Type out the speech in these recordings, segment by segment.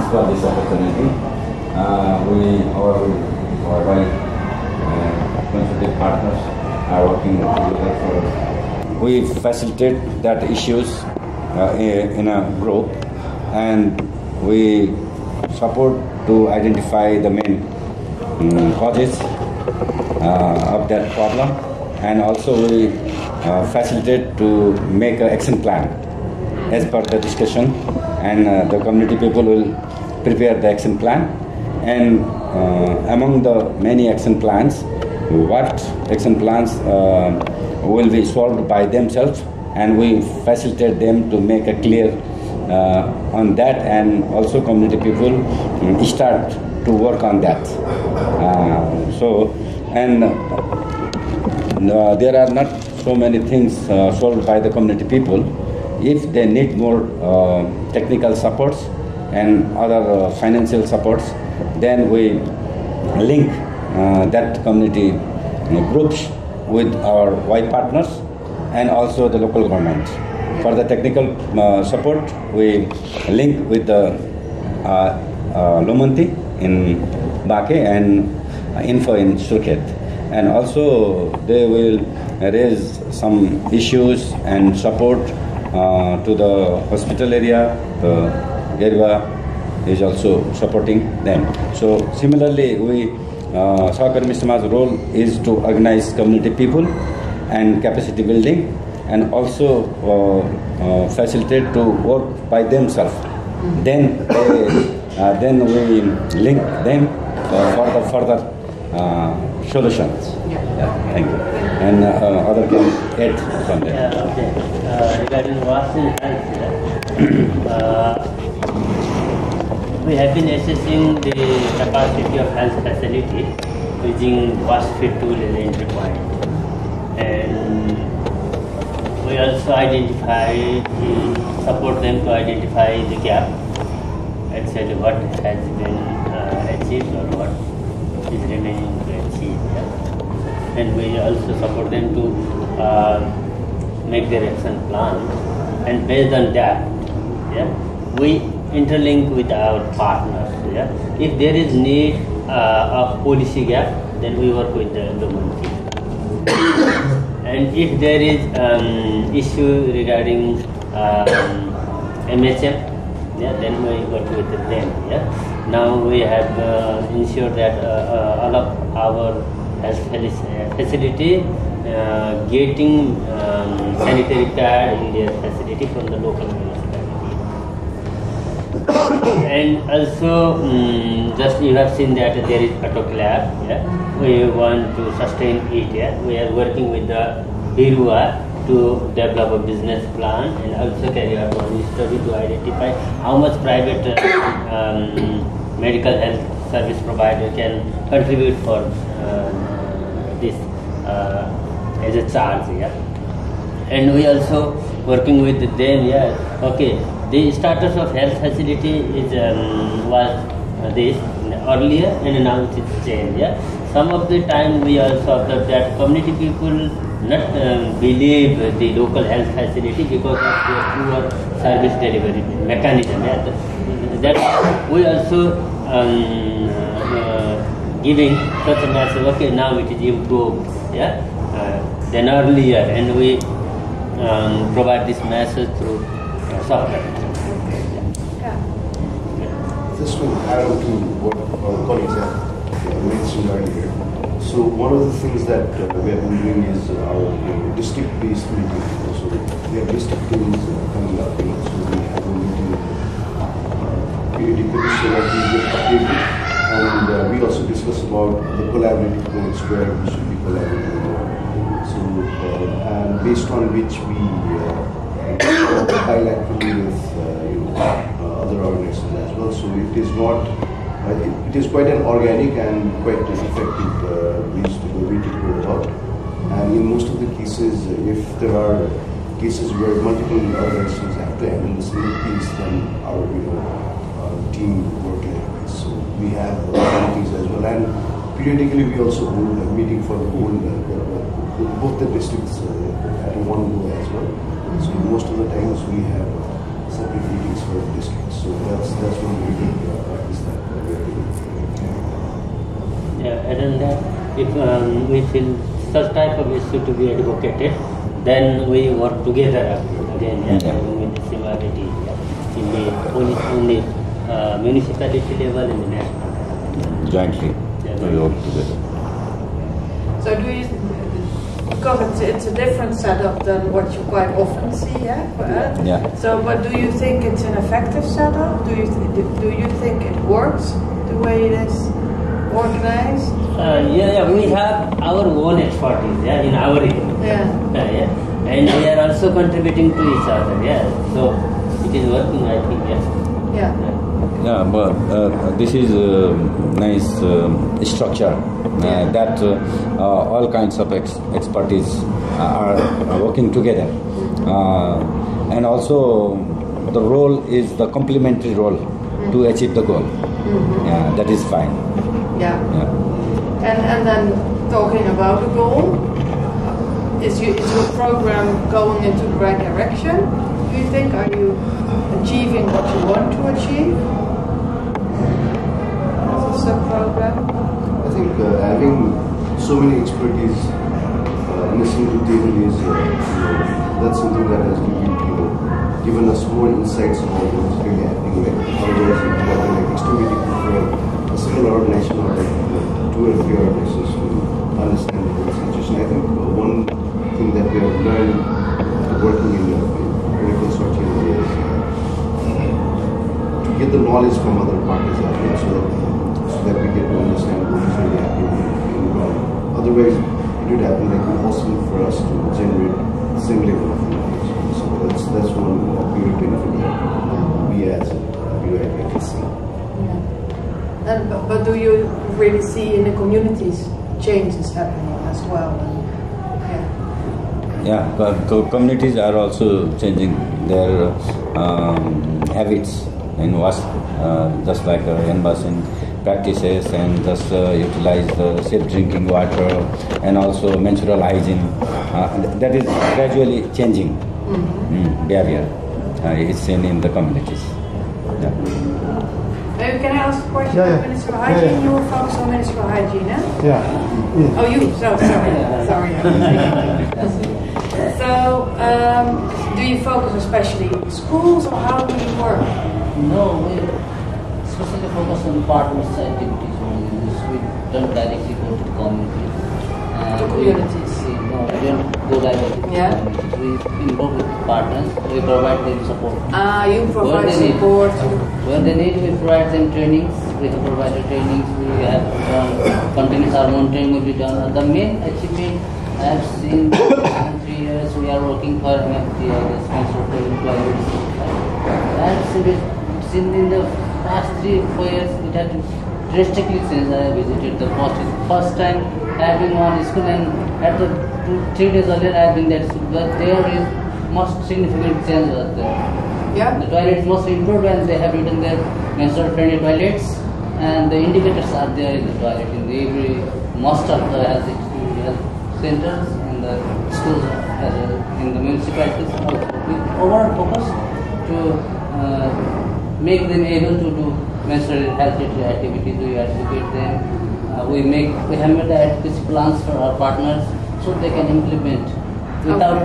for this opportunity. Our consultative partners are working together for. We facilitate that issues in a group, and we support to identify the main causes of that problem, and also we facilitate to make an action plan as per the discussion, and the community people will prepare the action plan, and among the many action plans, what action plans will be solved by themselves, and we facilitate them to make a clear on that, and also community people start to work on that. There are not so many things solved by the community people. If they need more technical supports and other financial supports, then we link that community groups with our Y partners and also the local government. For the technical support, we link with the Lomanti in Bake and Info in Surkhet. And also they will raise some issues and support to the hospital area. Geriba is also supporting them. So similarly, Sahakarmi Samaj's role is to organize community people and capacity building, and also facilitate to work by themselves. Then we link them for the further solutions. Thank you. And other can add from there. Regarding WASH and health, we have been assessing the capacity of health facility using WASH fit tool as an entry point. And we also support them to identify the gap, actually what has been achieved or what is remaining to achieve. Yeah? And we also support them to make their action plan, and based on that, we interlink with our partners. If there is need of policy gap, then we work with the government. And if there is issue regarding MHM, then we work with them. Now we have ensured that all of our health facility getting sanitary pad in their facility from the local municipality. And also, just you have seen that there is Patok lab. We want to sustain it. We are working with the Hirua to develop a business plan and also carry out one study to identify how much private medical health service provider can contribute for this as a charge. And we also working with them. Okay, the status of health facility is was this earlier, and now it is changed. Some of the time we also observe that community people not believe the local health facility because of their poor service delivery mechanism. That we also giving such a message. Okay, now it is improved. Than earlier, and we provide this message through software. Just to add on to what our colleagues have mentioned earlier. So one of the things that we have been doing is our district-based meeting. So we have district teams coming up. So we have a meeting periodically so that we get updated, and we also discuss about the collaborative points where we should be collaborating more. So and based on which we bilaterally with other organizations as well. So it is not. It is quite an organic and quite an effective way to go about. And in most of the cases, if there are cases where multiple organizations have to handle the same case, then our team work like this. So we have meetings as well, and periodically we also hold a meeting for the whole both the districts at one go as well. So most of the times we have separate meetings for the districts. So that's one big practice that we are doing. Yeah, and then that if we feel such type of issue to be advocated, then we work together again with the similarity in the municipality level and the national level. Jointly, we work together. So do you, because it's a different setup than what you quite often see, Yeah. So, but do you think it's an effective setup? Do you think it works the way it is organized? We have our own expertise, in our area. And we are also contributing to each other, So it is working, I think, Yeah, but this is a nice structure that all kinds of expertise are working together. And also the role is the complementary role to achieve the goal. Yeah, that is fine. Yeah. And then talking about the goal, is your program going into the right direction? Do you think? Are you achieving what you want to achieve as a sub-program? I think having so many expertise in a single table is that's something that has given us more insights on what's really happening. Otherwise, it would have been extremely difficult for a single organization or 2 or 3 organizations to understand the whole situation. I think one thing that we have learned working in a consortium is to get the knowledge from other parties out there so that we get to understand what is really happening in the ground. Otherwise, it would happen like impossible for us to generate the same level of knowledge. So that's one big benefit that we as a BUI can see. But do you really see in the communities changes happening as well? But communities are also changing their habits in wash, just like in practices and just utilize the safe drinking water and also menstrual hygiene. That is gradually changing barrier. It's seen in the communities. Maybe can I ask a question on municipal hygiene? You will focus on municipal hygiene, Oh, you? Sorry. So, do you focus especially on schools, or how do you work? No, we especially focus on partners activities only. We don't directly go to the community. To communities? No, we don't go directly to communities. We involve with partners. We provide them support. You provide support. When they need, we provide them trainings. We have provided trainings. We have done continuous hormone training will be done. The main achievement I have seen in 3 years we are working for MFT, sponsor for employees. And in the past 3-4 years it had drastically changed. I visited the first time I have been one school, and at the 3 days earlier I have been that school. But there is most significant change was there. The toilets must improved, and they have written their menstrual friendly toilets, and the indicators are there in the toilet in every most of the health centers and the schools as well in the municipalities. With overall focus to make them able to do menstrual health activities, we educate them. We have made the advocacy plans for our partners so they can implement without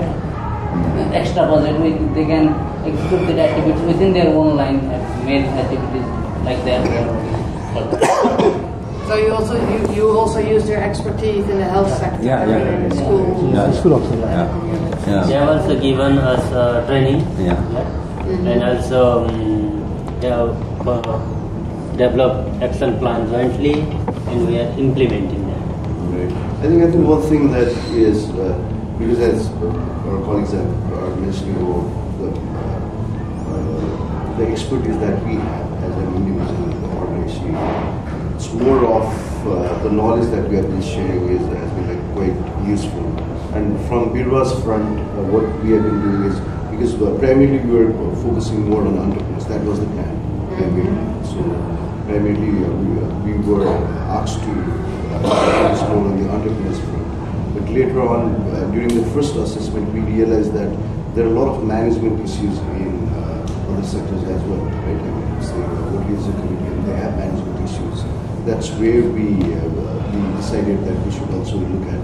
extra budget. They can execute the activities within their own line, main activities like that. So you also use their expertise in the health sector, in schools. They have also given us training, and also they have developed action plan jointly, and we are implementing that. Right. I think one thing that is because as our colleagues are mentioning, the expertise that we have as an individual organization, it's more of the knowledge that we have been sharing has been quite useful. And from BIRWA's front, what we have been doing is, because primarily we were focusing more on entrepreneurs, that was the plan. So primarily we were asked to focus more on the entrepreneurs front. But later on, during the first assessment, we realized that there are a lot of management issues in other sectors as well, right? I mean, say what is the committee and they have management issues. That's where we decided that we should also look at.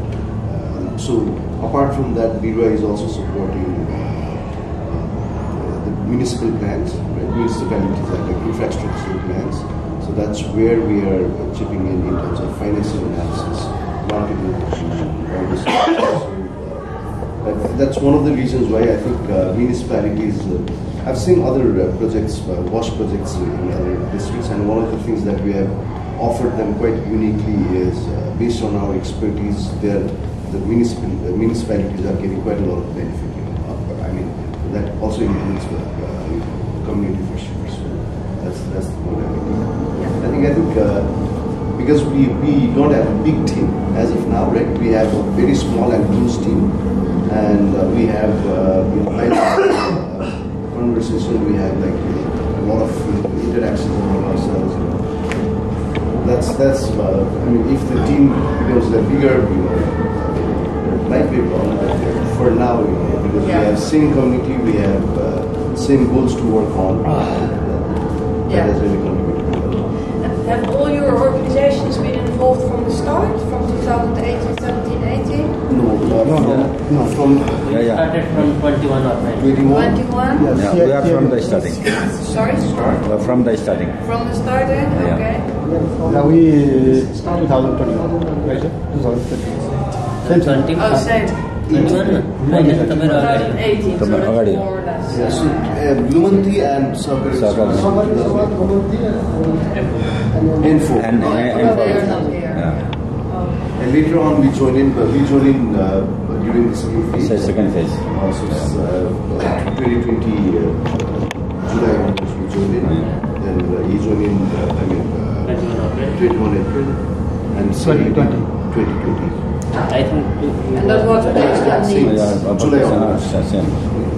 So apart from that, BIRWA is also supporting the municipal plans, right? Municipalities are like infrastructure plans. So that's where we are chipping in terms of financial analysis, marketing, all this. So that's one of the reasons why I think municipalities. I've seen other projects, WASH projects in other districts, and one of the things that we have offered them quite uniquely is based on our expertise. The municipalities are getting quite a lot of benefit. I mean, that also includes community for sure. So that's the point I think. I think because we don't have a big team as of now, right? We have a very small and loose team, and we have conversation. We have like a lot of interactions among ourselves. That's. I mean, if the team becomes bigger, might be a problem. But for now, because we have same community, we have same goals to work on. That has really contributed to that. Have all your organizations been involved from the start, from 2018, 17, 18? No. From Started from 21 or 21. 21? Yes. Yeah, we are from the starting. Sorry? From the starting. From the starting? Yeah. Okay. Now we started 2021, right? 2020. Oh, same. 21? I didn't come around. 2018, so that's already. more or less. Yeah, so Blumanti and Soccer Info. And Oh, they are not here. Yeah. Okay. And later on we joined in during the second phase. Second phase. Also, 2020 July onwards we joined in. Then he joined in, 21 April. And 2020. I think. And that was based on needs. July onwards. Same.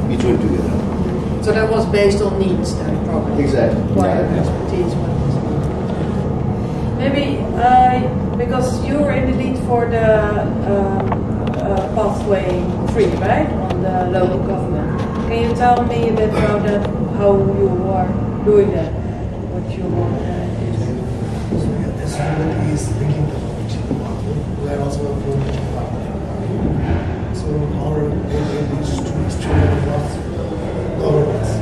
We joined together. So that was based on needs then, probably. Exactly. Required Yeah. expertise. Maybe because you were in the lead for the pathway 3, right, on the local government. Can you tell me a bit about that, how you are doing that, what you want So this one is linking the community. We are also a community partner. So our goal is to extract governance.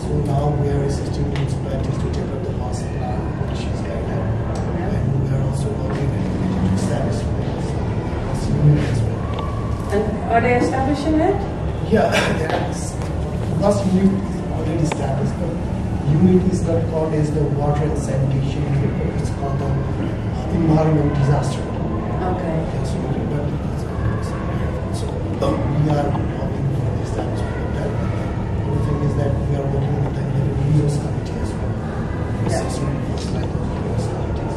So now we are assisting municipalities to take up the master plan issues like that. And we are also working to establish as well. And are they establishing it? Yeah, yes. First unit is already established, but unit is not called as the water and sanitation unit, it's called the environment disaster. Okay. That's what it is. So we are working for the establishment of that. The thing is that we are working with the resource committee as well. Assessment was like the resource committees.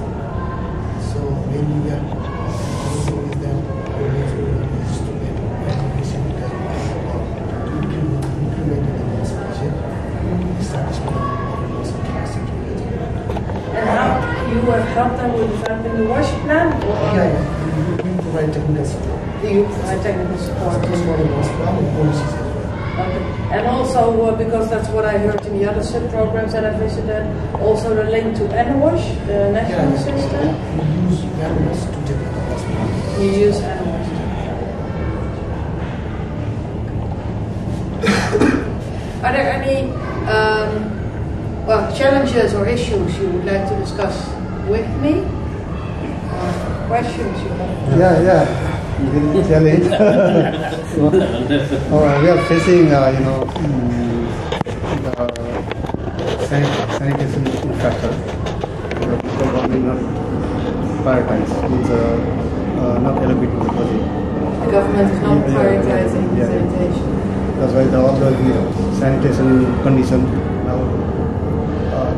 So mainly we are also is that our next program is to get education implement the next budget, establishment of the capacity. And how you have helped them with developing the WASH plan? Or We provide technical support. you provide technical support? Just for the WASH plan and policies as well. Okay. And also, because that's what I heard in the other sub-programs that I visited, also the link to NWASH, the national system. We use variables to develop the WASH plan. You use NWASH. Are there any challenges or issues you would like to discuss with me? Or questions you have? Yeah. The challenge. We are facing, the sanitation infrastructure. The government not prioritize, means not allocating the budget. The government is not prioritizing sanitation. That's why all the sanitation condition now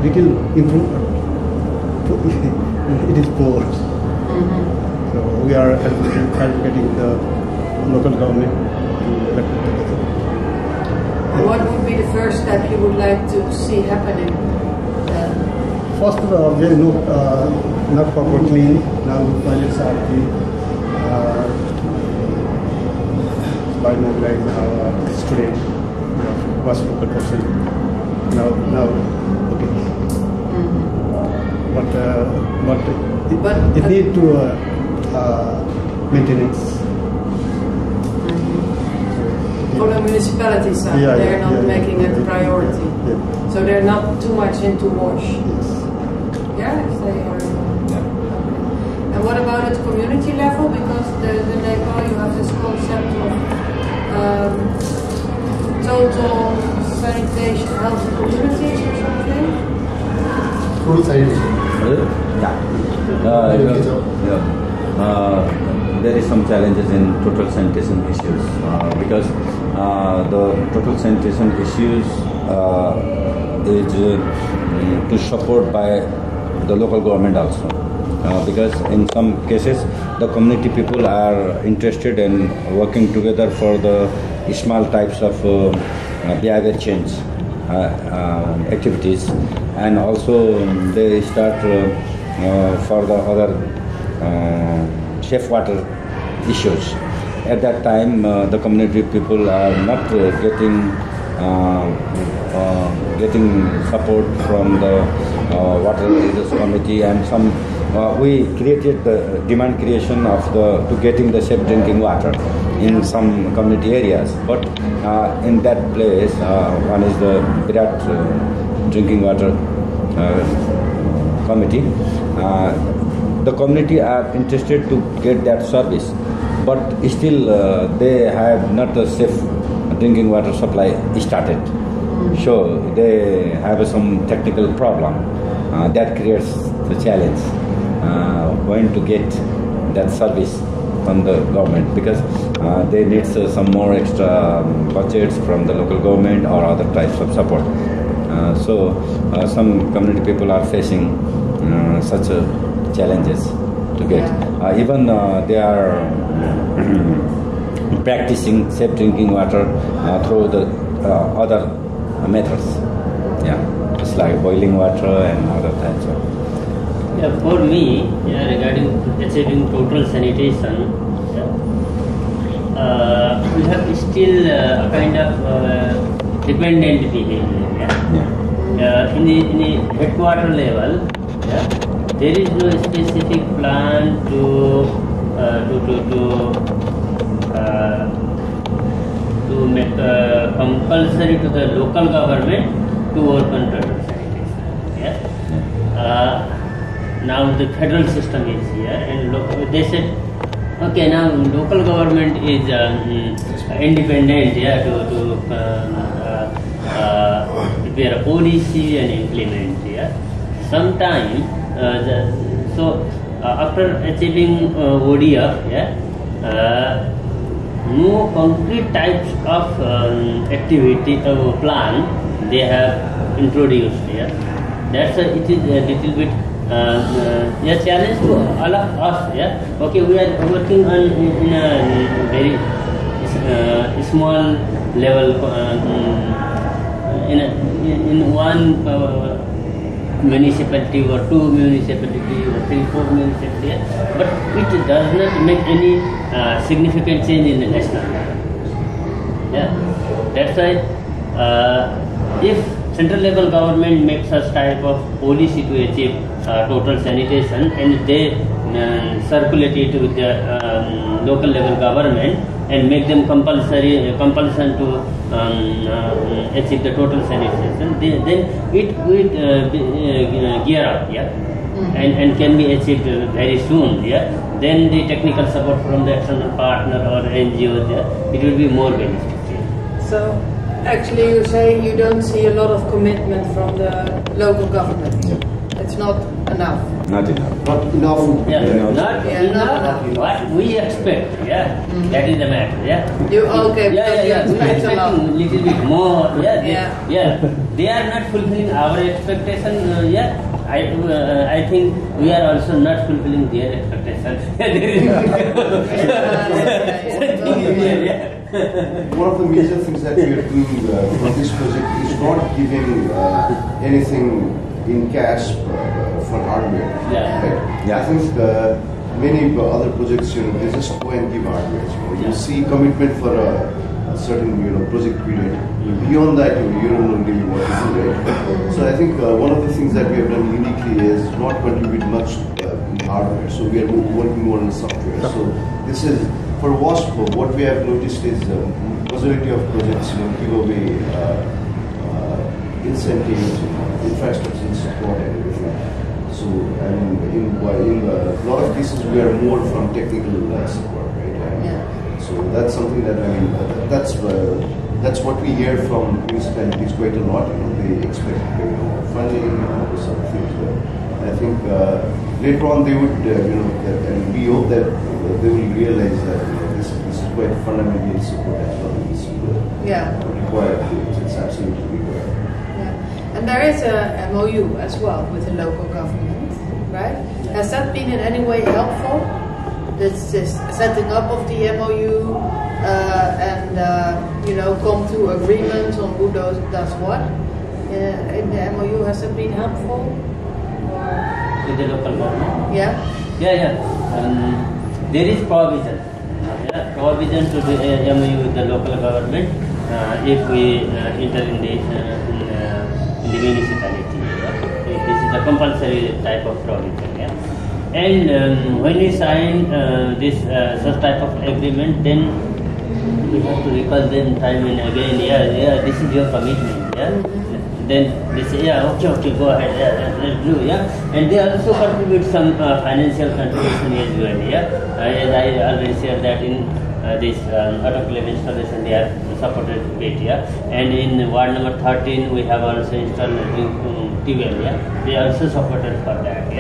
little improved. It is poor. So we are advocating the local government to elect the budget. What would be the first step you would like to see happening? First, there is no not proper clean. Now toilets are clean. By mobilize students. was local person. Now, okay. But it need to maintenance. For the municipality side, they're not making it a priority. Yeah. So they're not too much into wash. Yes. Yeah, if they are. And what about at community level? Because the Nepal, you have this concept of total sanitation, healthy communities or something. Total sanitation. There is some challenges in total sanitation issues because the total sanitation issues is to support by the local government also. Because in some cases the community people are interested in working together for the small types of behavior change activities, and also they start for the other safe water issues. At that time the community people are not getting support from the water resource committee, and some we created the demand creation of to getting the safe drinking water in some community areas. But in that place, one is the Virat drinking water committee. The community are interested to get that service, but still they have not a safe drinking water supply started. So they have some technical problem that creates the challenge when to get that service from the government, because they need some more extra budgets from the local government or other types of support. So some community people are facing such challenges to get. Even they are practicing safe drinking water through the other methods. Yeah, it's like boiling water and other types of. Yeah, for me, regarding achieving total sanitation, we have still a kind of dependent behavior. In the headquarter level, there is no specific plan to make compulsory to the local government to work on total sanitation. Now the federal system is here, and they said, okay, now local government is independent to prepare a policy and implement. Sometime, after achieving ODF, no concrete types of activity plan they have introduced. That's it is a little bit challenge to all of us. Okay, we are working on in a very small level in one municipality or two municipality or 3-4 municipality, but it does not make any significant change in the national level. That's why if central level government makes such type of policy to achieve total sanitation, and they circulate it with the local level government and make them compulsion to achieve the total sanitation, then it will gear up, and can be achieved very soon. Then the technical support from the external partner or NGO, it will be more beneficial. So actually you say you don't see a lot of commitment from the local government. It's not enough. Not enough. Not enough. Not enough. What we expect, that is the matter. You okay? We are expecting a little bit more. They are not fulfilling our expectation. I think we are also not fulfilling their expectations. One of the major things that we are doing for this project is not giving anything in cash for hardware. Right? I think many other projects, they just go and give hardware. You see commitment for certain project period. Beyond that, you don't know really what to do, right? So I think one of the things that we have done uniquely is not contribute much in hardware. So we are working more on software. So this is for WASP. What we have noticed is majority of projects give away incentives, infrastructure support, and everything. So in a lot of cases we are more from technical support, right? So that's something that that's what we hear from municipalities quite a lot. They expect funding and all those sort of things. And I think later on they would, and we hope that they will realize that this is quite fundamental support as well. It's required. It's absolutely required. Yeah. And there is a MOU as well with the local government, right? Has that been in any way helpful? This setting up of the MOU and come to agreement on who does what in the MOU. Has it been helpful? With the local government? Yeah. There is provision. Provision to the MOU with the local government if we enter in the municipality. This is a compulsory type of provision. And when we sign this such type of agreement, then we have to recall them time and again. This is your commitment. Then they say, okay, go ahead, let's do. And they also contribute some financial contribution as well. As I already said that in this autoclave installation they are supported a bit. And in ward number 13 we have also installed TVL. They are also supported for that.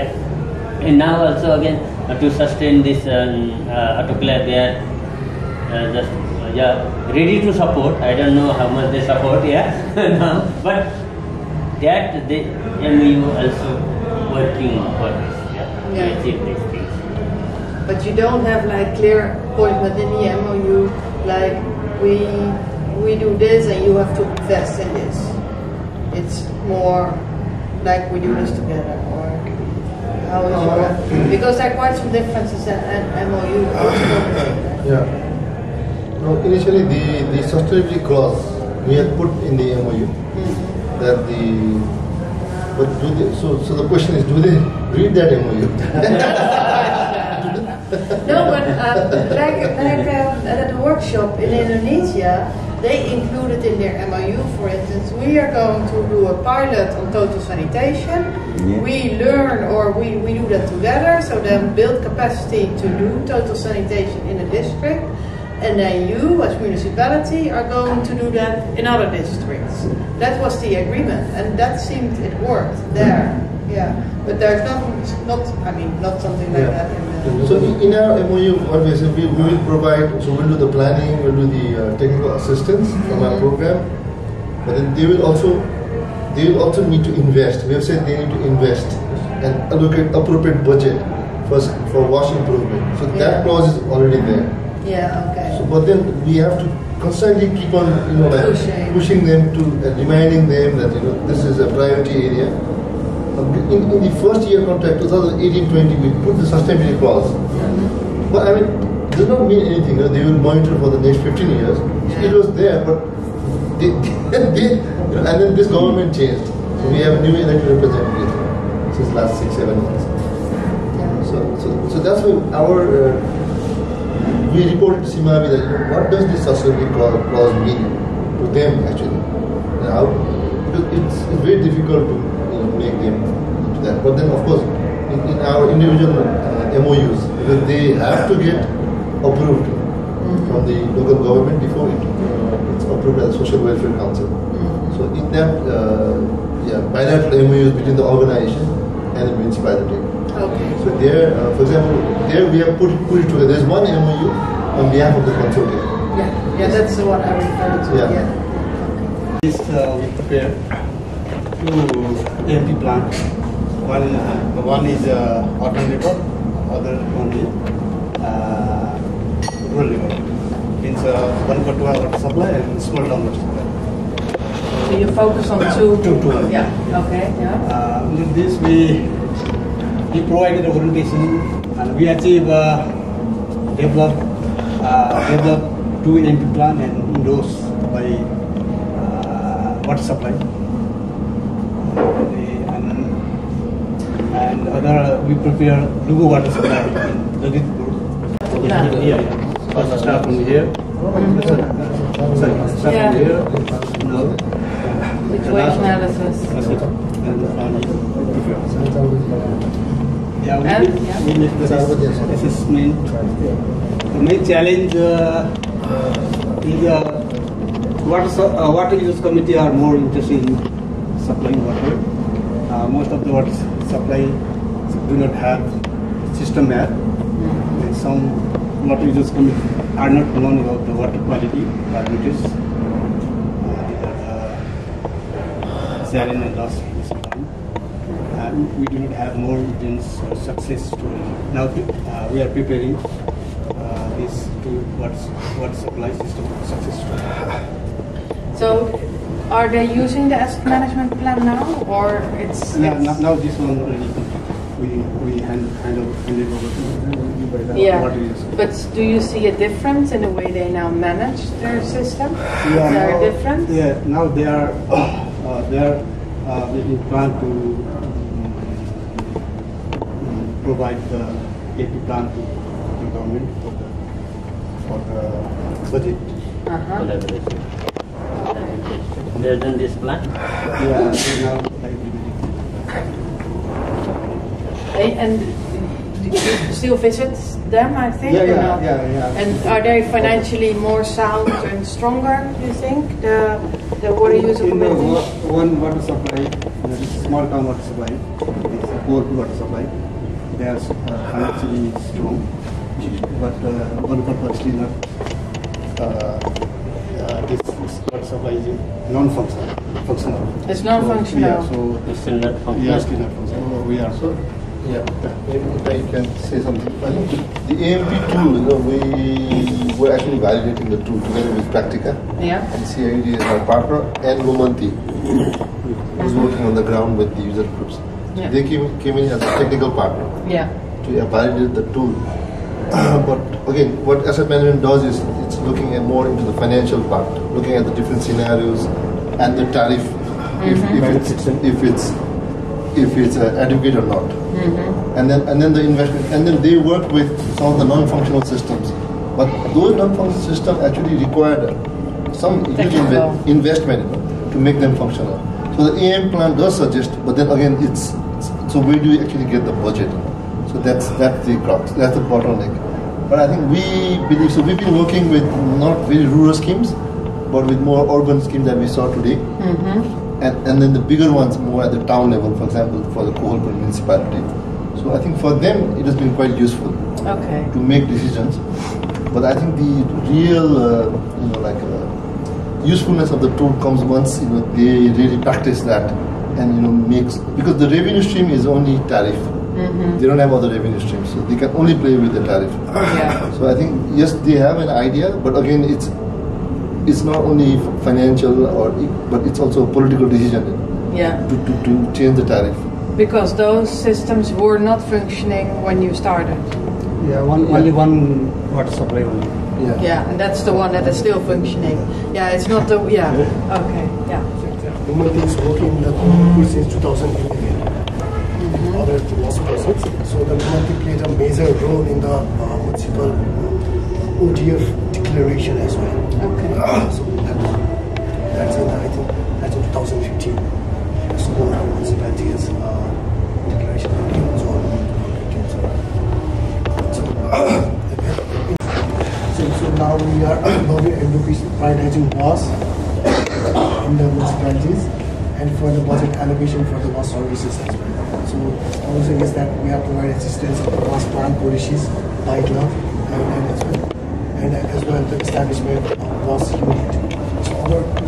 And now also again to sustain this autoclave, they are just ready to support. I don't know how much they support now, but that the MOU also working for this to achieve these things. But you don't have like clear appointment in the MOU, like we do this and you have to invest in this. It's more like we do this together, or how is your, because there are quite some differences in MOU. No, initially the sustainability clause we had put in the MOU that so the question is, do they read that MOU? No, but at the workshop in Indonesia, they included in their MOU, for instance, we are going to do a pilot on total sanitation. We learn, or we do that together, so then build capacity to do total sanitation in a district. And then you, as municipality, are going to do that in other districts. That was the agreement, and that seemed it worked there. But there's not something like that in the. So in our MOU, what we say, we will provide. So we'll do the planning, we'll do the technical assistance from our program, but then they will also need to invest. We have said they need to invest and allocate appropriate budget for wash improvement. So that clause is already there. Okay. So, but then we have to constantly keep on, pushing them to, reminding them that this is a priority area. In the first year contract, 2018-20, we put the sustainability clause. But I mean, it does not mean anything. They will monitor for the next 15 years. It was there, but and then this government changed. So we have a new elected representative since last 6-7 months. So that's why our. We reported to Simavi that what does this sustainability clause mean to them actually? Because it's very difficult to make them to that. But then of course, in our individual MOUs, because they have to get approved from the local government before it's approved by the Social Welfare Council. So in that, bilateral MOUs between the organization and the municipality. Okay. So there, for example, there we have put it together. There's one MOU on behalf of the consortium. That's the one I referred to. This we prepare two AMP plants. One is urban river, other one is rural river. Means one for 2 hour water supply and small town water supply. So you focus on two. Two. With this we provided orientation and we achieve develop 2 AMP plan, and in loss by water supply. And other, we prepare Lugu water supply in Lalitpur. Yeah. First start from here. Sorry, start from here. No. Situation analysis. Yeah, we make the assessment. The main challenge is water users committee are more interested in supplying water. Most of the water supply do not have system map. And some water users committee are not known about the water quality parameters. Saline and loss time. And we do not have more than success story. Now we are preparing this to water supply system success story. So, are they using the asset management plan now, or it's? Now this one already complete. We hand it over to Yeah, water users. but do you see a difference in the way they now manage their system? Yeah, Is there a difference? Yeah, now they are making plan to provide the AP plan to the government for the budget. Collaboration. They have done this plan? Yeah, so now And you still visit them, I think? or not? Yeah. And are they financially more sound and stronger, do you think, the water user in the committee? one water supply, this small town water supply, it's a poor water supply. They are financially strong, but one purpose is not. This water supply is non-functional. It's non-functional. Yeah, so It's still not functional. yeah, still not functional. We are so. Yeah, maybe if I can say something. I think the AMP tool, we were actually validating the tool together with Practica. Yeah. And CID is our partner, and Lumanti, who's working on the ground with the user groups. Yeah. They came in as a technical partner Yeah. to validate the tool. But again, what asset management does is it's looking at more into the financial part, looking at the different scenarios and the tariff, if it's adequate or not. And then the investment, and then they work with some of the non-functional systems. But those non-functional systems actually require some huge investment to make them functional. So the AM plan does suggest, but then again, it's so where do we actually get the budget? So that's the crux, that's the bottleneck. But I think we believe, so we've been working with not very rural schemes, but with more urban schemes that we saw today. And then the bigger ones more at the town level, for example, for the Kohalpur municipality. So I think for them it has been quite useful to make decisions. But I think the real, usefulness of the tool comes once they really practice that and makes, because the revenue stream is only tariff. They don't have other revenue streams, so they can only play with the tariff. So I think yes, they have an idea, but again, it's not only financial but it's also a political decision. To change the tariff. Because those systems were not functioning when you started. Yeah, only one water supply only. Yeah, and that's the one that is still functioning. Yeah, it's not the okay. Yeah. Lumanti is working in the Kohalpur since 2011. Other loss process. So the Lumanti played a major role in the municipal ODF declaration as well. So that's in, I think that's in 2015. So municipalities declaration so now we are prioritizing WAS in the municipalities and for the budget allocation for the WAS services as well. So one thing is that we have provided assistance of the WAS plan policies, light love, and as well the establishment of WAS unit. So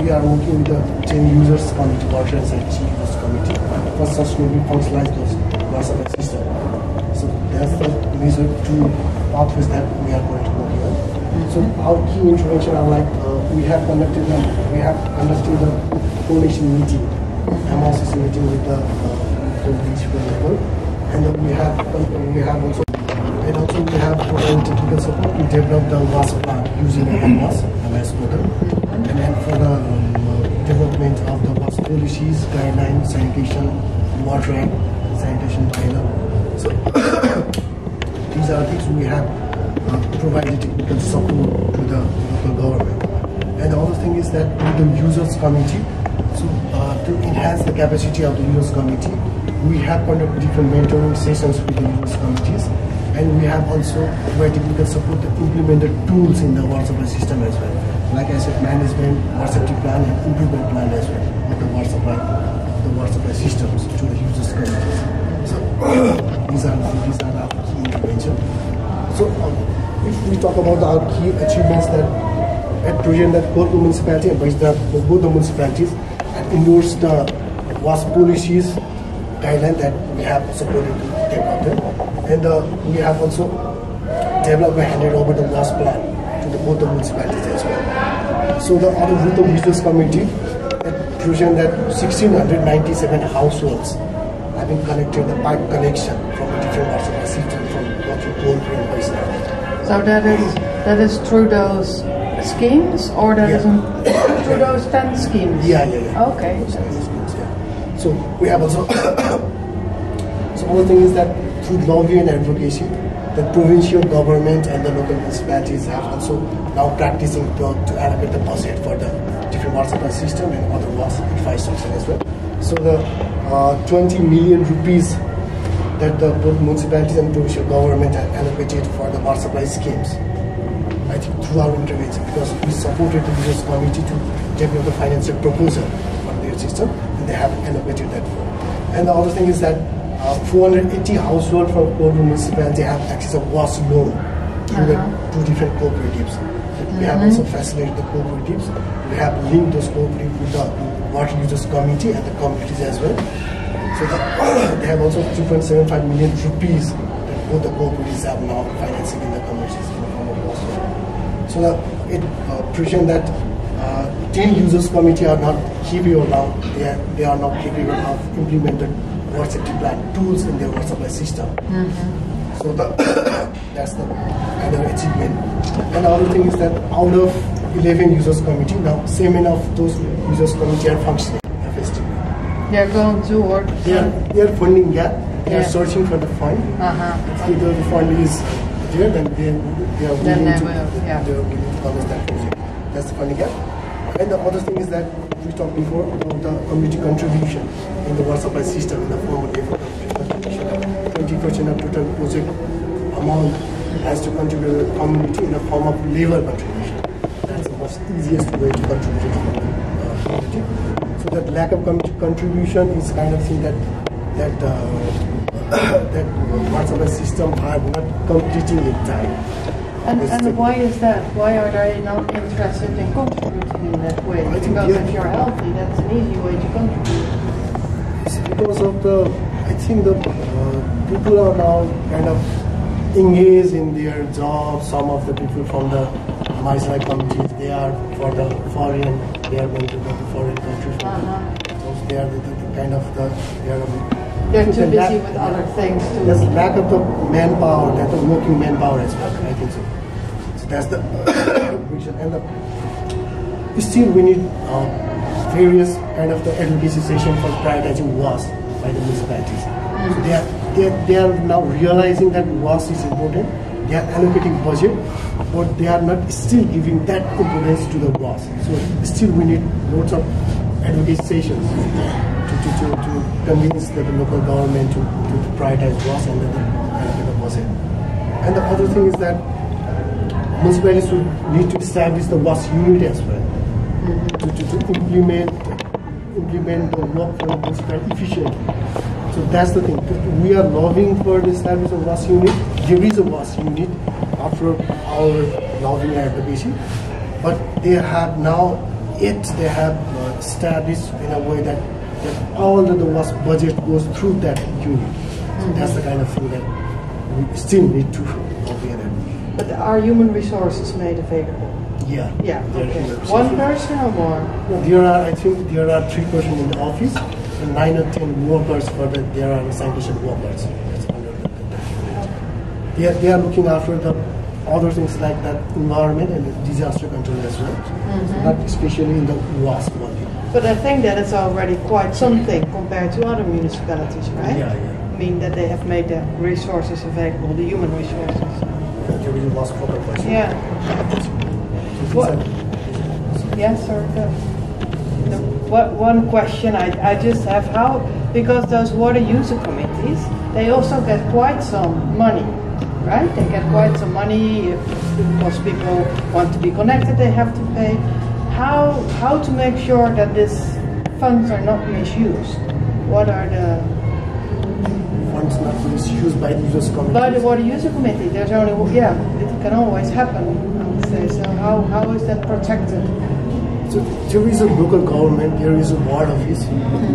we are working with the 10 users committee, water and sanitation users committee for sustainably functionalize those WAS supply system. So that's the major two pathways that we are going to work on. So our key intervention are like we have conducted the coalition meeting, MRCC meeting with the municipal level, and then we have provided technical support to develop the WAS plan using MWAS. WAS portal, and then for the development of the WAS policies, guidelines, sanitation, water act, sanitation bylaw. So these are things we have provided technical support to the local government. And the other thing is that with the users committee, so to enhance the capacity of the users committee, we have conducted different mentoring sessions with the users committees, and we have also provided technical support to implement the tools in the water supply system as well, like asset management, water safety plan, and improvement plan as well of the water supply systems to the users committees. So these are our key interventions. So if we talk about our key achievements that at present that Kolpu municipality and both the municipalities have endorsed the WAS policies guideline that we have supported to develop them. And we have also developed and handed over the WAS plan to both the municipalities as well. So the other with the business committee at present that 1,697 households have been connected, the pipe connection from the different water supply systems from Kolpu and Paisna. So that is through those schemes, or that is through those 10 schemes? Yeah. Okay. So we have also, so one thing is that through lobbying and advocacy, the provincial government and the local municipalities have also now practicing to allocate the budget for the different water supply system and other water infrastructure as well. So the 20 million rupees that the both municipalities and provincial government have allocated for the water supply schemes, I think through our intervention, because we supported the users committee to develop the financial proposal for their system, and they have allocated that for. And the other thing is that 480 households from Kolpu municipality have access of WAS loan through the two different cooperatives. We have also facilitated the cooperatives. We have linked those cooperatives with the water users committee and the communities as well. So they have also 2.75 million rupees that both the cooperatives have now financing in the communities in the form of WAS loan. So it presents that 10 users committee are not capable now. They are not capable of implementing water safety plan tools in their water supply system. So that's the kind of achievement. And the other thing is that out of 11 users committee, now 7 of those users committee are functioning effectively. They're going to work. They are funding gap. They are searching for the fund. If either the fund is there, then they are willing to cover that project. That's the funding gap. And the other thing is that we talked before about the community contribution in the water supply system in the form of labor contribution. 20% of total project amount has to contribute to the community in the form of labor contribution. That's the most easiest way to contribute to the community. So that lack of community contribution is kind of thing that water supply system are not completing in time. And why is that? Why are they not interested in contributing in that way? Because if you're healthy, that's an easy way to contribute. It's because of I think the people are now kind of engaged in their jobs. Some of the people from the MySI communities, they are for the foreign, they are going to go to foreign countries. So they are they're too busy with other things. There's lack of the manpower, lack of working manpower as well. I think so. So that's the reason. And still we need various kind of the advocacy session for prioritizing WAS by the municipalities. So they are now realizing that WAS is important. They are allocating budget, but they are not still giving that importance to the WAS. So still we need lots of advocacy sessions to convince the local government to prioritize WAS and the budget. And the other thing is that municipalities would need to establish the WAS unit as well to implement the work for the municipality efficiently. So that's the thing. We are lobbying for the establishment of WAS unit. There is a WAS unit after our lobbying and advocacy, but they have now established in a way that all of the WAS budget goes through that unit. So that's the kind of thing that we still need to lobby and advocate. But are human resources made available? Yeah. Okay. One person or more? No, I think there are 3 persons in the office and 9 or 10 workers there are sanitation workers. That's under the they are looking after the other things like that environment and disaster control as well. So not especially in the WASP only. But I think that it's already quite something compared to other municipalities, right? Yeah. I mean that they have made the resources available, the human resources. There is a WASP proper question. Yeah. What? Yes, sir. One question I just have, how, because those water user committees, they also get quite some money, right? They get quite some money because people want to be connected, they have to pay. How to make sure that these funds are not misused? What are the Funds not misused by the users committee. by the water user committee? There's only it can always happen, I would say. So how is that protected? So there is a local government, there is a ward office.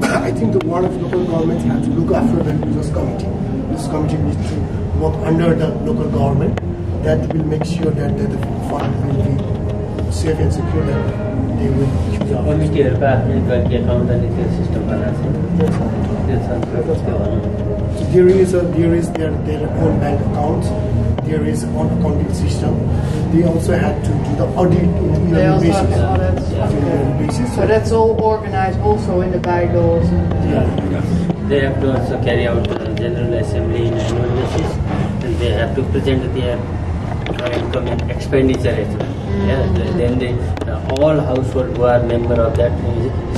I think the ward of local governments have to look after the users committee. This committee needs to work under the local government. That will make sure that the fund will be safe and secure, that they will use our कमिटीहरुको आफ्नो गल्ती account अनि त्यो system बनाएको छ So there is their own bank accounts. There is own accounting system. They also had to do the audit on They a also basis. have audits. On a basis. So that's all organized also in the bylaws. They have to also carry out general assembly in annual basis, and they have to present their income and expenditure as well. Then they all household who are member of that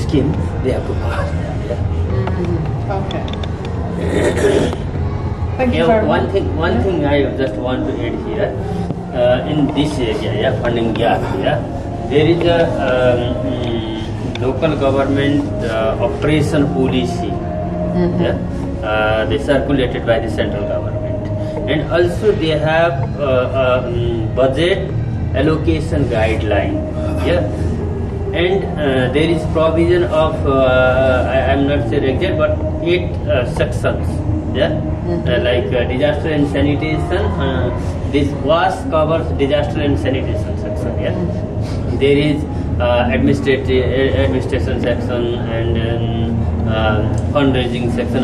scheme, they have to pass that. Okay. Thank you very much. One thing I just want to add here, in this area, funding gap, there is a local government operation policy, they circulated by the central government, and also they have budget allocation guideline, and there is provision of I am not sure exact, but 8 sections, like disaster and sanitation. This WAS covers disaster and sanitation section. There is administration section and fundraising section,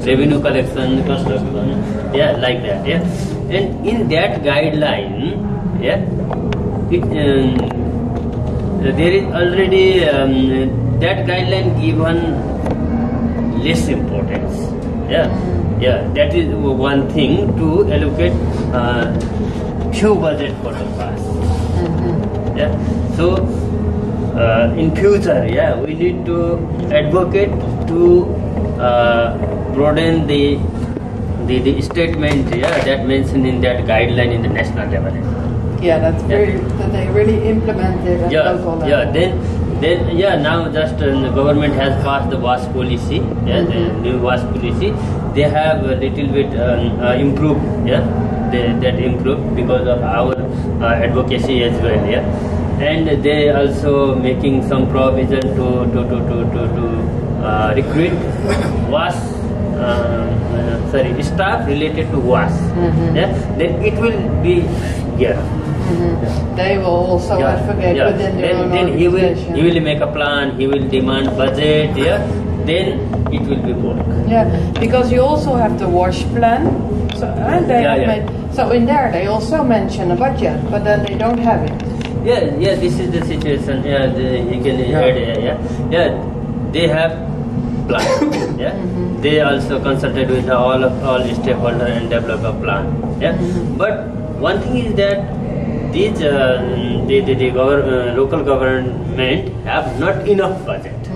revenue collection, construction, like that, and in that guideline, there is already that guideline given less importance, that is one thing to allocate few budget for the past. So in future, we need to advocate to broaden the statement that mentioned in that guideline in the national level. That's very that they really implement it at local level. Then now just the government has passed the WAS policy, the new WAS policy. They have a little bit improved, that improved because of our advocacy as well, and they also making some provision to recruit WAS staff related to WAS. Then it will be They will also advocate within their own then he organization. will make a plan, he will demand budget, then it will be work. Because you also have the WASH plan. So they have made, so in there they also mention a budget, but then they don't have it. This is the situation. You can add. They have plan. They also consulted with all stakeholders and develop a plan. But one thing is that these local government have not enough budget.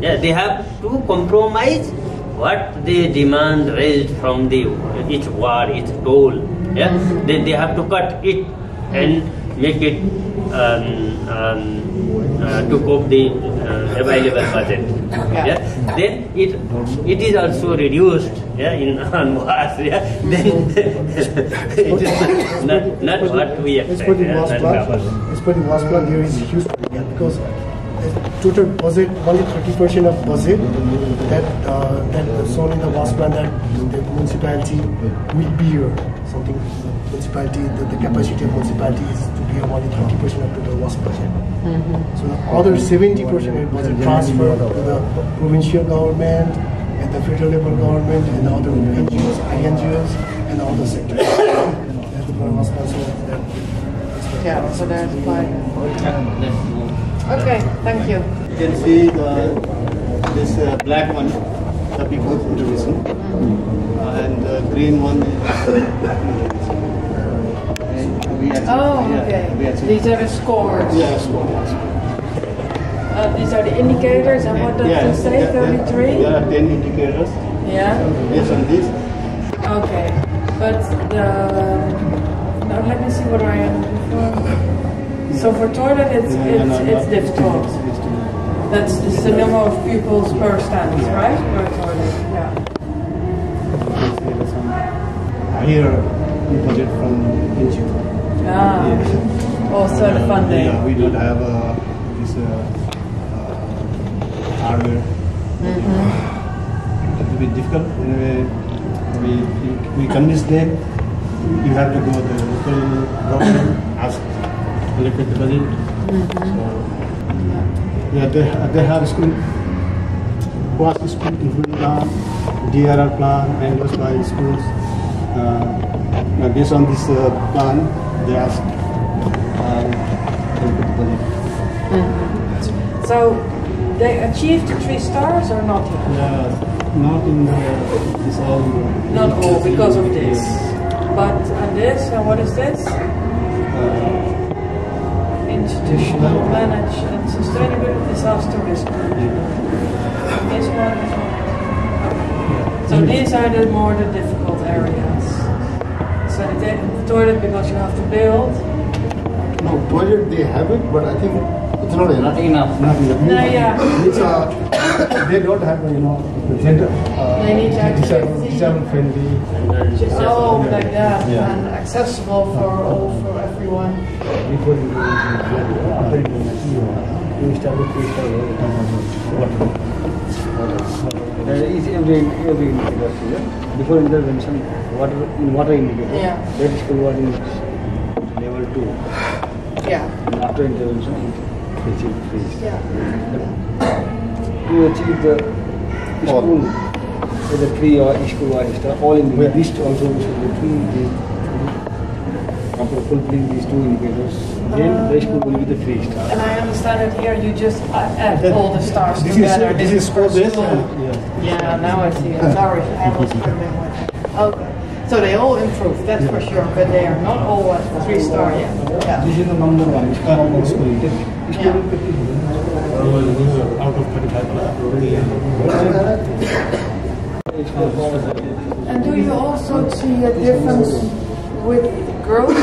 They have to compromise what they demand raised from each ward, each toll. Then they have to cut it and make it to cope the available budget. Then it is also reduced in on WAS. Then it is not what we expect. As per the WAS plan, there is a huge gap because total budget, only 30% of budget that was shown in the WAS plan that the municipality will bear something. Municipality, the capacity of municipality is to bear only 30% of the WAS budget. So the other 70% of budget transfer to the provincial government and the federal level government and other NGOs, INGOs. in all the sectors. As the Prime Minister also that. Yeah, so that's quite. Okay, thank you. You can see this black one, the before intervention, and the green one is These are the scores. Yeah, scores. These are the indicators, and what does it say? 33. There are 10 indicators. Yeah. Based on this. Okay, but now let me see what I am before. So for toilet, it's difficult. That's the number of pupils per stand, right? Per toilet, yeah. Here, we budget from NGO. Ah, yes. Also the funding. Yeah, we don't have this hardware. It's a bit difficult. We convince them. You have to go to the local government, ask, collect the budget. So, they have school, quasi school improvement plan, DRR plan, and those by schools. Based on this plan, they ask collect the budget. So they achieved 3 stars or not yet? Not in this all. Not all because of this. But this, and what is this? Institutional managed and sustainable disaster risk management. This one. So these are the more the difficult areas. So the toilet because you have to build. No, toilet they have it, but I think it's not enough. Not enough. No, yeah. It's, they don't have, the gender. They need activity. Disabled friendly. Oh, like that, Yeah. and accessible for everyone. Before you go after you establish every industry. Before intervention, water indicator. Yeah. That is called water level 2. Yeah. And after intervention, it achieved 3. Yeah. To achieve the school, whether 3 or school or star, all in the list also should be 3. After fulfilling these 2 indicators, then the school will be the 3 star. And I understand that here you just add all the stars This together. is score based. Yeah, now I see it. Sorry, I was struggling with it. Okay. So they all improved, that's for sure, but they are not all at 3 star yet. Yeah. This is the number 1. School. Out of 35. And do you also see a difference with girls?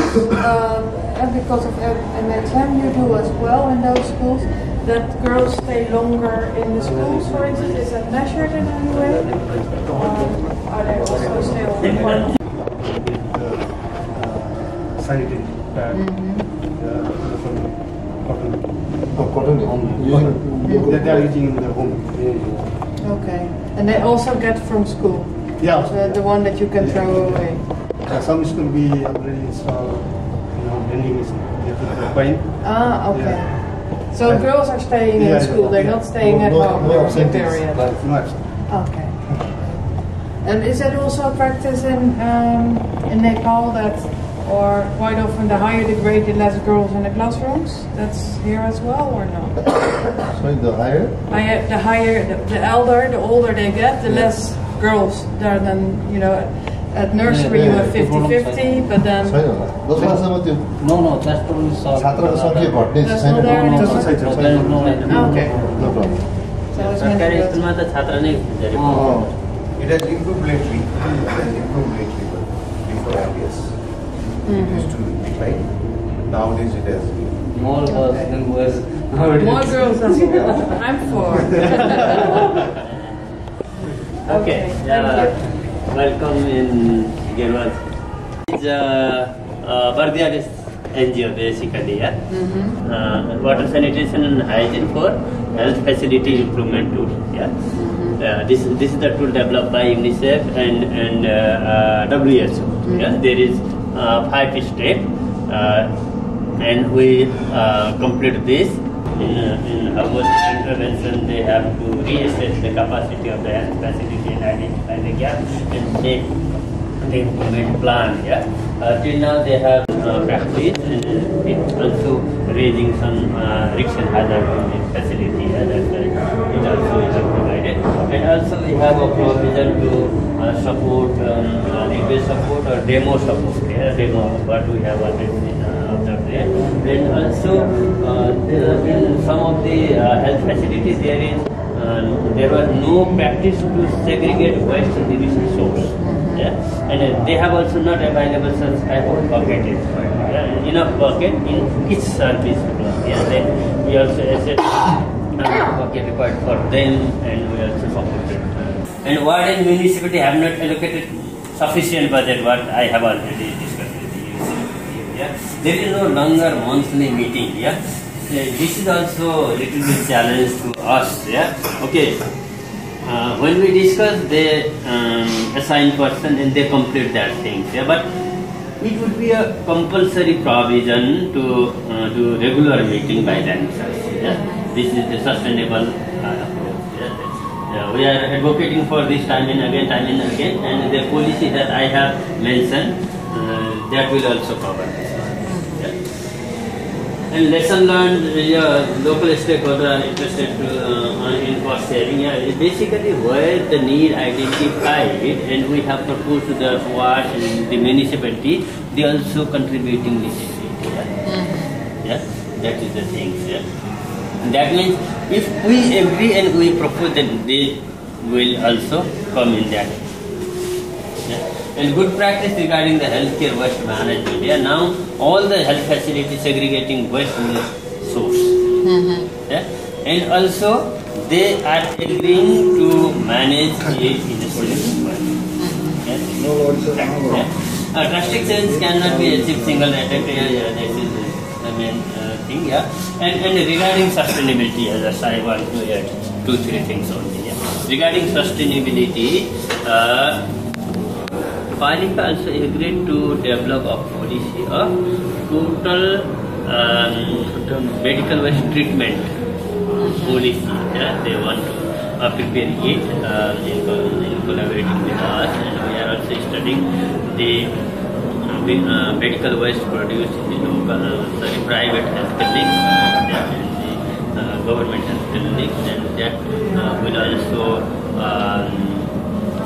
And because of MHM you do as well in those schools, that girls stay longer in the schools, for instance? Is that measured in any way? Are they also still important? Sanitary pad. Cotton. That they are using in their home. Okay. And they also get from school? Yeah. The one that you can throw away? Some school we already installed, vending machine. They put the coin. Ah, okay. Yeah. So girls are staying in school, they're not staying at home during the period? No absent. Okay. And is that also a practice in Nepal that, or quite often the higher the grade, the less girls in the classrooms? That's here as well, or no? Sorry, the higher? The elder, the older they get, the less girls there than, at nursery you have 50-50, but then... No, that's totally solved. छात्रको संख्या घट्ने That's छैन not there anymore? Just a side. There is no Okay. No problem. So it's सरकारी meant स्कुलमा त छात्र नै धेरै It has improved lately. It has improved lately, but before IBS, it used to decline. Nowadays it has. More girls than boys. more girls than boys. I'm for. Okay, welcome in Gerwal. It's Bardialis NGO basically, water sanitation and hygiene for health facility improvement tool. This is the tool developed by UNICEF and WHO. There is 5 steps, and we complete this. In house intervention, they have to reassess the capacity of the health facility and identify the gap and take the improvement plan. Till now they have practiced and it also raising some risk and hazard in this facility. That's why it also is provided. And also we have a provision to support request support or demo support. Demo what we have already observed there. Then also in some of the health facilities there was no practice to segregate waste in the resource source. And they have also not available such type of bucket. Enough bucket in each service block. Then we also assess bucket required for them, and we also support it. And ward and municipality have not allocated sufficient budget. What I have already discussed with you. There is no longer monthly meeting. This is also a little bit challenge to us. When we discuss, they assign person and they complete that things. But it would be a compulsory provision to do regular meeting by themselves. This is the sustainable approach. We are advocating for this time and again, and the policy that I have mentioned that will also cover this. And lesson learned, local stakeholders are interested in cost sharing. Basically, where the need identified, and we have proposed to the ward and the municipality, they also contributing this. That is the thing. That means if we agree and we propose, then they will also come in that. And good practice regarding the healthcare waste management. Now all the health facilities segregating waste in the source. And also they are agreeing to manage it in the solution. Drastic change cannot be achieved single attack. This is the main thing. And regarding sustainability, as I want to add 2-3 things only. Regarding sustainability, Palica also agreed to develop a policy of total medical waste treatment policy. They want to prepare it in collaborating with us, and we are also studying the medical waste produced in the local, private health clinics and the government health clinics, and that will also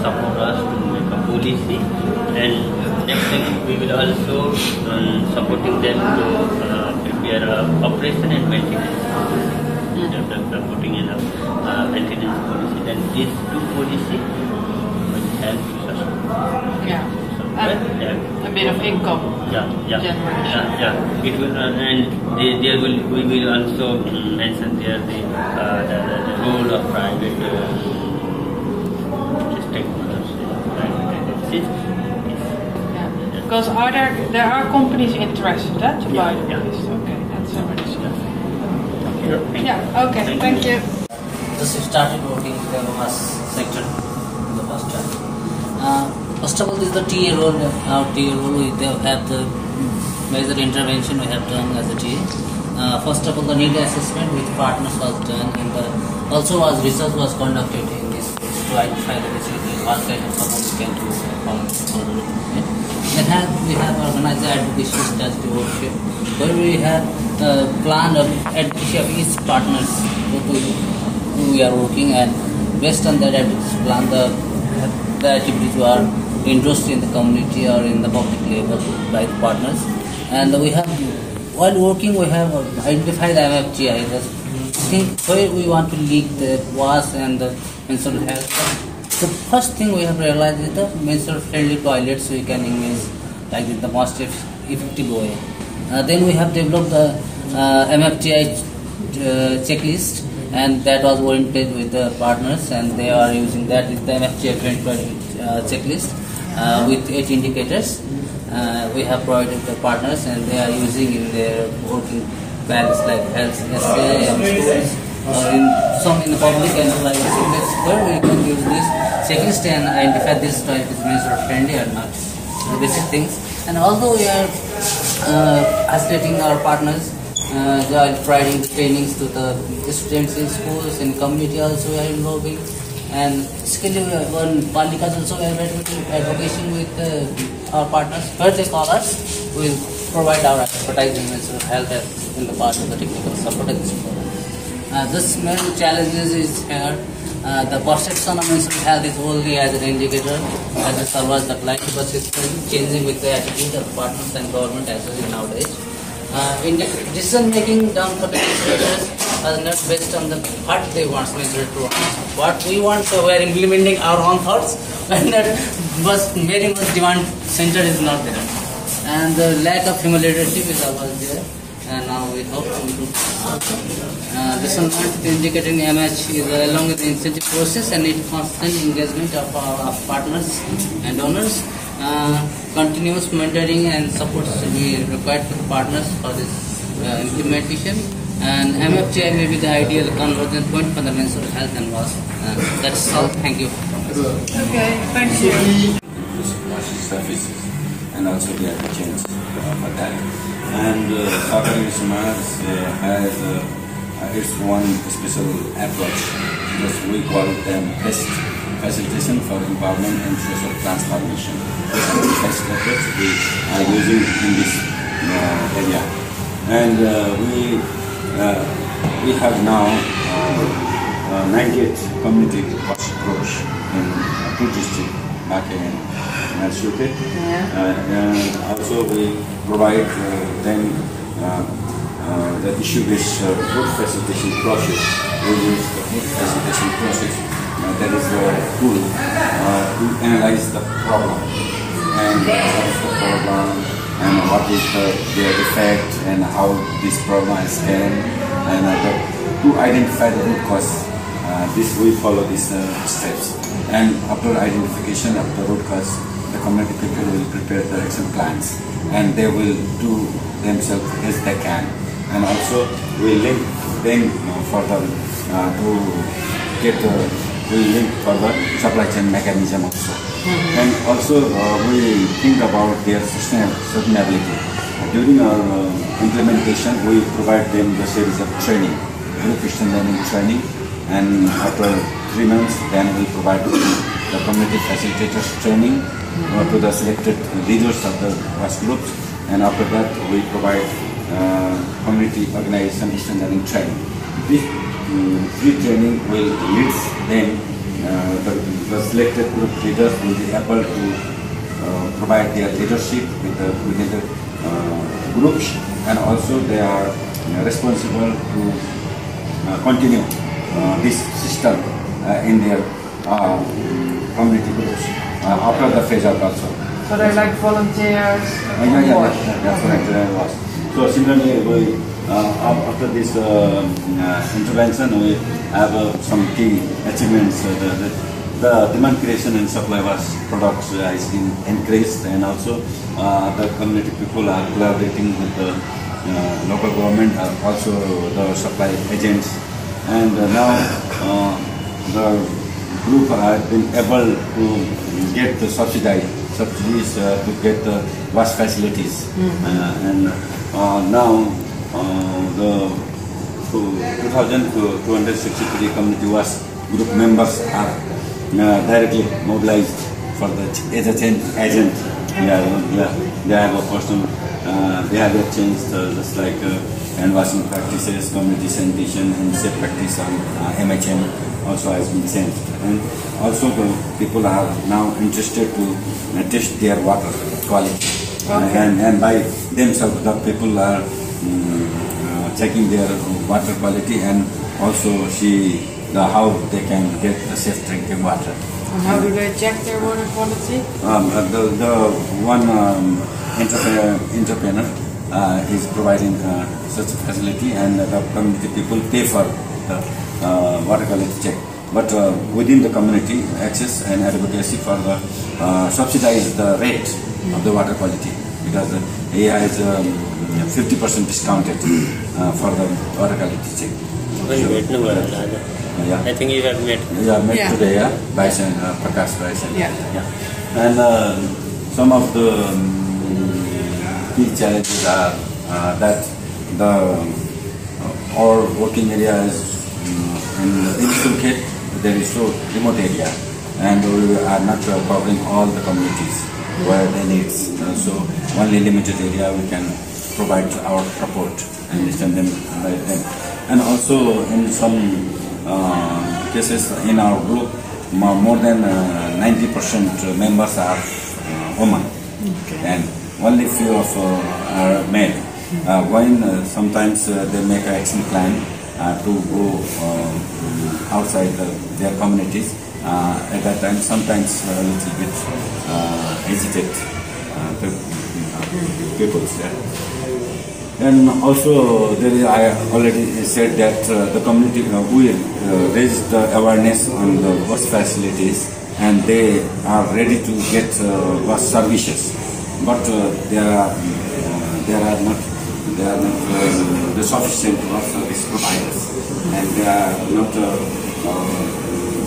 support us to make a policy. And next thing, we will also supporting them to prepare operation and maintenance. Putting in a maintenance policy. Then these two policies will help us. A bit of income. It will, and there will we will also mention there the role of private stakeholders, private agencies. Because there are companies interested to buy the police. Okay, that's already okay, thank you. Just started working in the mass sector in the first time. First of all, this is the TA role. Our TA role, we have the major intervention we have done as a TA. First of all, the need assessment with partners was done, and also as research was conducted in this to identify the basically what kind of support we can do for the recruitment. Then we have organized the advocacy strategy workshop where we have planned advocacy of each partners who we are working, and based on that advocacy plan, the activities were interested in the community or in the public level by the partners. And we have, while working, we have identified the MFGI, the thing where we want to link the WAS and the menstrual health. The first thing we have realized is the menstrual friendly toilets we can use like in the most effective way. Then we have developed the MFGI checklist, and that was oriented with the partners, and they are using that is the MFGI 2020 checklist with 8 indicators. We have provided the partners, and they are using in their working plans like health, SA, and schools, or in the public and private sectors, where we can use this checklist and identify this type is menstrual friendly or not. The basic things. And although we are facilitating our partners, providing the trainings to the students in schools and community, also we are involving And basically, on Palikas also we are advocating with our partners. First they call us, we will provide our advertising mental health in the part of the technical support of this program. This main challenges is here. The perception of mental health is only as an indicator, as a server that like, but it's changing with the attitude of partners and government as well nowadays. In decision making done for the administrators are not based on the what they want administrator to want. What we want, so we are implementing our own thoughts, and that was very much demand center is not there, and the lack of human leadership is always there. And now we hope to improve. This one indicating MH is along with the incentive process and need constant engagement of our partners and donors. Continuous mentoring and support should be required for the partners for this implementation. And MFGI may be the ideal convergence point for the mental health and loss. That's all. Thank you. Okay, thank you. Services and also the change for that. And Sahakari Samaj has its one special approach. Because we call it best facilitation for empowerment and social transformation. The best approach we are using in this area. And we have now 98 community WhatsApp groups in 2 districts, Makke and Malshuke. And also we provide them the issue-based food facilitation process. We use the food facilitation process, that is the tool to analyze the problem. And what is the problem, and what is their effect, and how this problem is can, and to identify the root cause. This we follow these steps. And after identification of the root cause, the community people will prepare the action plans, and they will do themselves as they can. And also we link them further to get we link further supply chain mechanism also. And also we think about their sustainability. During our implementation, we provide them the series of training, group learning training, and after 3 months, then we provide the community facilitators training to the selected leaders of the WAS groups, and after that we provide community organization learning training. This free training will lead them, the selected group leaders will be able to provide their leadership within the groups, and also they are responsible to continue this system in their community groups after the phase out also. So they're like volunteers? That's right. So similarly, we, after this intervention, we have some key achievements. The demand creation and supply of products has been increased, and also the community people are collaborating with the local government, also the supply agents, and now the group has been able to get the subsidies to get the WAS facilities, and now the 2,263 community WAS group members are directly mobilized for the as a change agent. They have a personal, they have changed just like hand washing practices, community sanitation, and safe practice on MHM also has been changed. And also the people are now interested to test their water quality. And by themselves the people are checking their water quality, and also see how they can get the safe drinking water. And how do they check their water quality? The one entrepreneur is providing such a facility, and the community people pay for the water quality check. But within the community, access and advocacy for the subsidize the rate of the water quality, because he has 50% discounted for the water quality check. Yeah. I think you have met. Met today, Bison, Prakash Bison. Yeah. And some of the key challenges are that our working area is in the initial kit. there is so remote area, and we are not covering all the communities where they need. So only limited area we can provide our support and listen them by them. And also in some cases in our group, more than 90% members are women, and only few of are male. When sometimes they make an action plan to go outside their communities, at that time sometimes a little bit hesitate people there. And also there is, I already said that the community will raise the awareness on the bus facilities, and they are ready to get bus services, but they are not the sufficient bus service providers, and they are not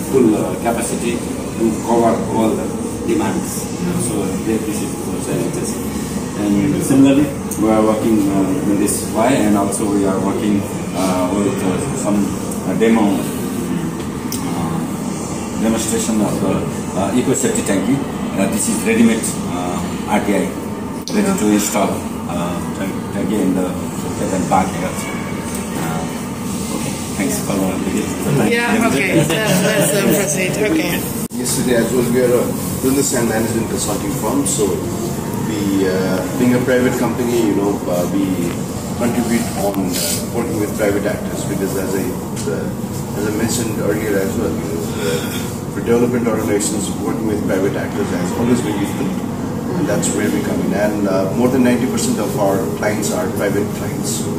full capacity to cover all the demands. So this is the challenges. And similarly, we are working in this way, and also we are working with some demonstration of the eco-safety tanki. This is ready-made RTI, ready to install tanki in the back here. Okay, thanks for the Yeah, okay, let's proceed. Okay. Yesterday as well, we are a business and management consulting firm, so we, being a private company, we contribute on working with private actors, because as I mentioned earlier as well, for development organizations, working with private actors has always been difficult, and that's where we come in. And more than 90% of our clients are private clients. So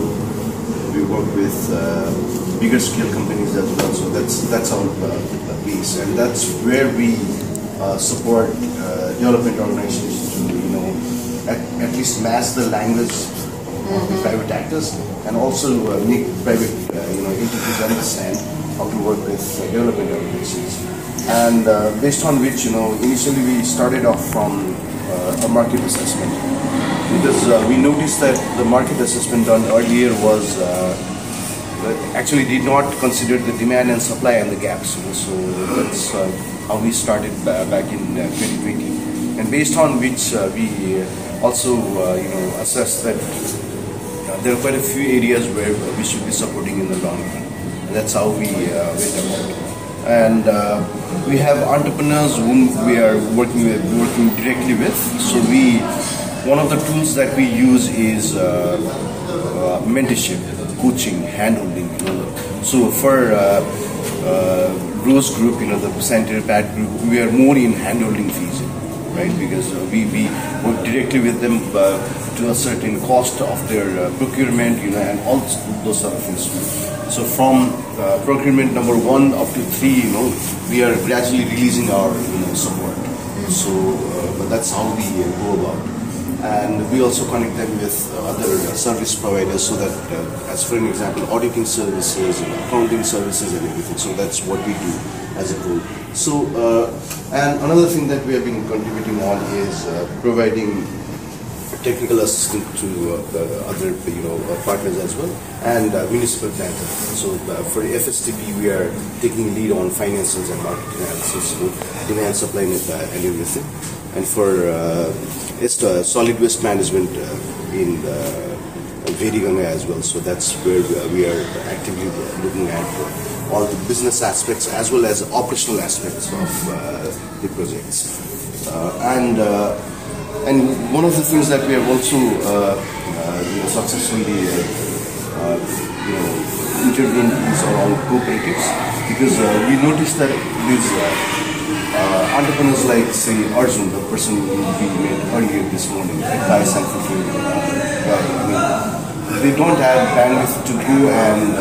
we work with bigger scale companies as well. So that's our piece, and that's where we support development organizations to at least master the language of the private actors, and also make private entities understand how to work with development organizations. And based on which, initially we started off from a market assessment, because we noticed that the market assessment done earlier was actually did not consider the demand and supply and the gaps. So that's how we started back in 2020, and based on which we also assessed that there are quite a few areas where we should be supporting in the long run. And that's how we went about. And we have entrepreneurs whom we are working directly with. So one of the tools that we use is mentorship, coaching, handholding. So for Rose Group, the sanitary pad group, we are more in handholding fees, right? Because we work directly with them to a certain cost of their procurement, and all those sort of things. So from procurement number 1 up to 3, we are gradually releasing our support. So but that's how we go about. And we also connect them with other service providers, so that, as for an example, auditing services, accounting services and everything. So that's what we do as a group. So, and another thing that we have been contributing on is providing technical assistance to other partners as well, and municipal planning. So for FSTP, we are taking lead on financials and market analysis, demand, supply, and everything. And for solid waste management in Veriganga as well. So that's where we are actively looking at all the business aspects as well as operational aspects of the projects. And one of the things that we have also successfully intervened is around cooperatives, because we noticed that these entrepreneurs like, say, Arjun, the person we met earlier this morning, Thai Sanford, they don't have bandwidth to go and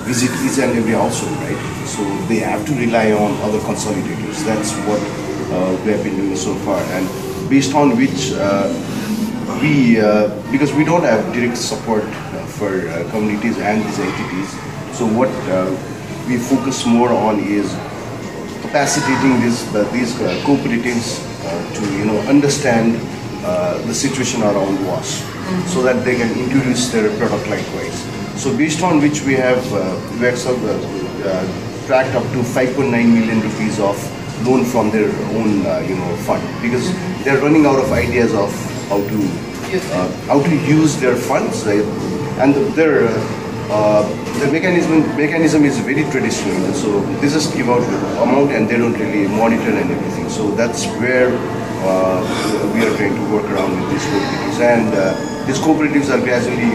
visit each and every household, right? So they have to rely on other consolidators. That's what we have been doing so far. And based on which because we don't have direct support for communities and these entities, so what we focus more on is capacitating these cooperatives to understand the situation around WASH, so that they can introduce their product likewise. So based on which we have extract up to 5.9 million rupees of loan from their own fund, because they're running out of ideas of how to use their funds, right? And their mechanism is very traditional. So they just give out amount and they don't really monitor and everything. So that's where we are trying to work around with these cooperatives, and these cooperatives are gradually,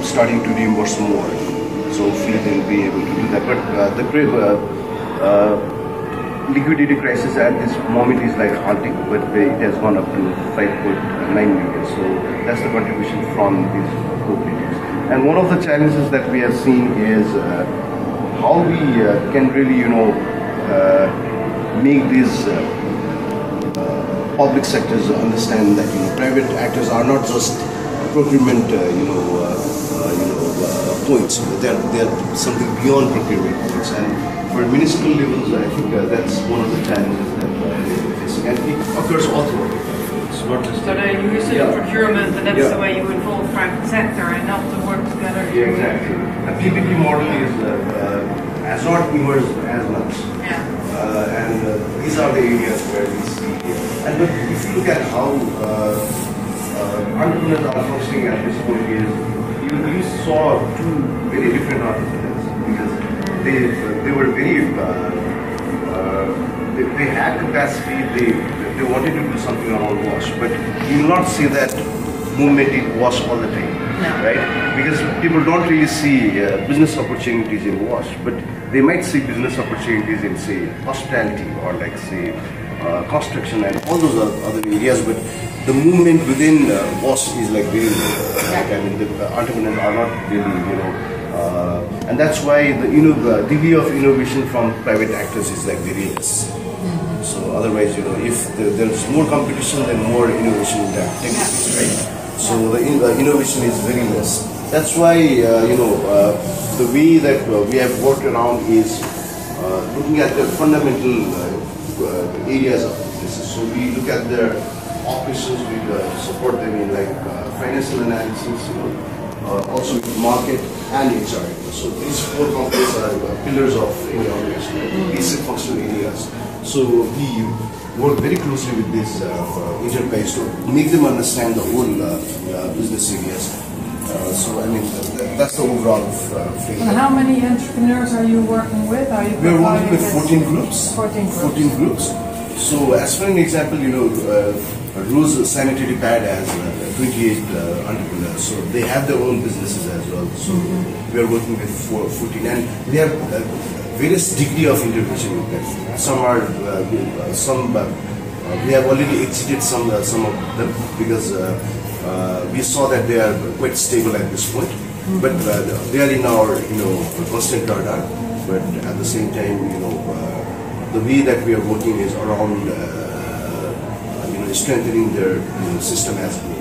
starting to reimburse more. So hopefully they'll be able to do that. But the liquidity crisis at this moment is like haunting, but it has gone up to 5.9 million. So that's the contribution from these cooperatives. And one of the challenges that we have seen is how we can really, make these public sectors understand that private actors are not just procurement, points. They are something beyond procurement points. And for municipal levels, I think that's one of the challenges that we're facing, and it occurs all throughout. It's not just. So then you use procurement, and that's the way you involve private sector and not to work together. Yeah, exactly. The PPP model is has not emerged as much. Yeah. And these are the areas where we see. And but if you look at how entrepreneurs are functioning at this point, you saw two very different entrepreneurs, because they were very they had capacity, they wanted to do something around WASH, but you will not see that movement in WASH all the time, right? Because people don't really see business opportunities in WASH, but they might see business opportunities in, say, hospitality or like, say, construction and all those other areas, but the movement within WASH is like very low. Right? I mean, the entrepreneurs are not really, and that's why the degree of innovation from private actors is like very less. So otherwise, if there's more competition, then more innovation in that activities, right? So the innovation is very less. That's why, the way that we have worked around is looking at the fundamental areas of business. So we look at their operations, we support them in like financial analysis, also with market and HR. So these four components are pillars of any organization, basic functional areas. So we work very closely with this enterprise to make them understand the whole business areas. So I mean, that's the overall thing. And how many entrepreneurs are you working with? We are working with 14 groups. 14 groups. So as for an example, Rose Sanitary Pad has 28 entrepreneurs. So they have their own businesses as well. So we are working with 14, and we have various degree of intervention with them. Some are we have already exited some of them because we saw that they are quite stable at this point. But they are in our constant radar. But at the same time, the way that we are working is around strengthening their system as well.